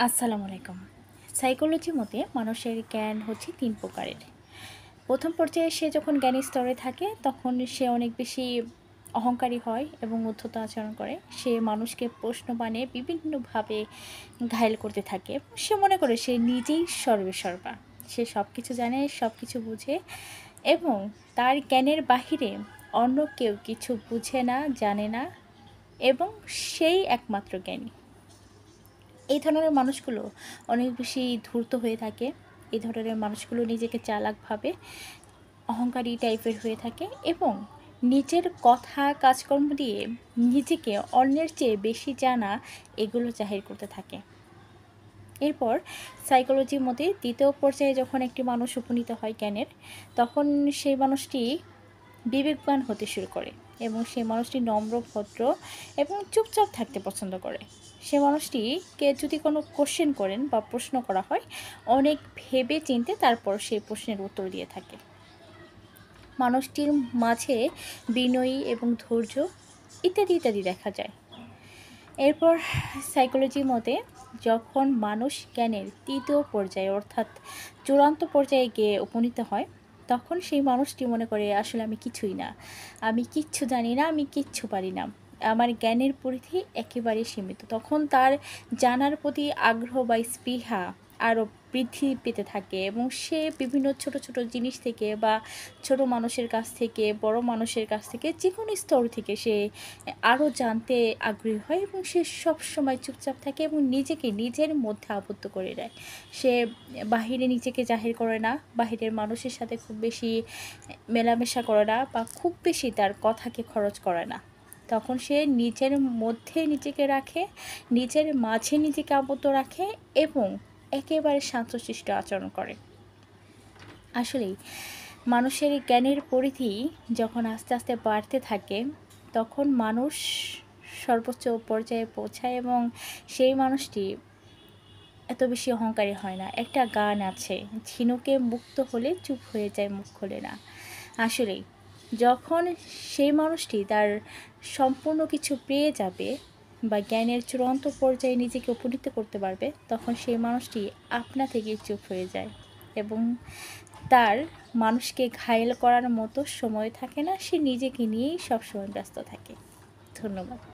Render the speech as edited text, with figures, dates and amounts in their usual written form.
আসসালামু আলাইকুম। সাইকোলজি মতে মানুষের জ্ঞান হচ্ছে ৩ প্রকারের। প্রথম পর্যায়ে সে যখন জ্ঞানী স্তরে থাকে তখন সে অনেক বেশি অহংকারী হয় এবং উদ্ধত আচরণ করে। সে মানুষকে প্রশ্ন বানিয়ে বিভিন্নভাবে ঘায়েল করতে থাকে। সে মনে করে সে নিজেই সর্বেসর্বা। সে সব কিছু জানে, সব কিছু বুঝে এবং তার জ্ঞানের বাহিরে অন্য কেউ কিছু বুঝে না, জানে না এবং সেই একমাত্র জ্ঞানী। এই ধরনের মানুষগুলো অনেক বেশি ধূর্ত হয়ে থাকে। এই ধরনের মানুষগুলো নিজেকে চালাক ভাবে, অহংকারী টাইপের হয়ে থাকে এবং নিজের কথা কাজকর্ম দিয়ে নিজেকে অন্যের চেয়ে বেশি জানা এগুলো জাহির করতে থাকে। এরপর সাইকোলজির মতে ২য় পর্যায়ে যখন একটি মানুষ উপনীত হয় জ্ঞানের, তখন সেই মানুষটি বিবেকবান হতে শুরু করে এবং সে মানুষটি নম্র, ভদ্র এবং চুপচাপ থাকতে পছন্দ করে। সে মানুষটিকে যদি কোনো কোশ্চেন করেন বা প্রশ্ন করা হয়, অনেক ভেবে চিন্তে তারপর সেই প্রশ্নের উত্তর দিয়ে থাকে। মানুষটির মাঝে বিনয়ী এবং ধৈর্য ইত্যাদি ইত্যাদি দেখা যায়। এরপর সাইকোলজির মতে যখন মানুষ জ্ঞানের ৩য় পর্যায়ে অর্থাৎ চূড়ান্ত পর্যায়ে গিয়ে উপনীত হয়, তখন সেই মানুষটি মনে করে আসলে আমি কিছুই না, আমি কিচ্ছু জানি না, আমি কিচ্ছু পারি না, আমার জ্ঞানের পরিধি একেবারে সীমিত। তখন তার জানার প্রতি আগ্রহ বা স্পৃহা আরও বৃদ্ধি পেতে থাকে এবং সে বিভিন্ন ছোট ছোট জিনিস থেকে বা ছোট মানুষের কাছ থেকে, বড় মানুষের কাছ থেকে, যে কোনো স্তর থেকে সে আরও জানতে আগ্রহী হয় এবং সে সবসময় চুপচাপ থাকে এবং নিজেকে নিজের মধ্যে আবদ্ধ করে নেয়। সে বাহিরে নিজেকে জাহির করে না, বাহিরের মানুষের সাথে খুব বেশি মেলামেশা করে না বা খুব বেশি তার কথাকে খরচ করে না। তখন সে নিজের মধ্যে নিজেকে রাখে, নিজের মাঝে নিজেকে আবদ্ধ রাখে এবং একেবারে শান্তশিষ্ট আচরণ করে। আসলেই মানুষের জ্ঞানের পরিধি যখন আস্তে আস্তে বাড়তে থাকে, তখন মানুষ সর্বোচ্চ পর্যায়ে পৌঁছায় এবং সেই মানুষটি এত বেশি অহংকারী হয় না। একটা গান আছে, ঝিনুকে মুক্ত হলে চুপ হয়ে যায়, মুখ খোলে না। আসলেই যখন সেই মানুষটি তার সম্পূর্ণ কিছু পেয়ে যাবে বা জ্ঞানের চূড়ান্ত পর্যায়ে নিজেকে উপনীত করতে পারবে, তখন সেই মানুষটি আপনা থেকেই চুপ হয়ে যায় এবং তার মানুষকে ঘায়েল করার মতো সময় থাকে না। সে নিজেকে নিয়েই সবসময় ব্যস্ত থাকে। ধন্যবাদ।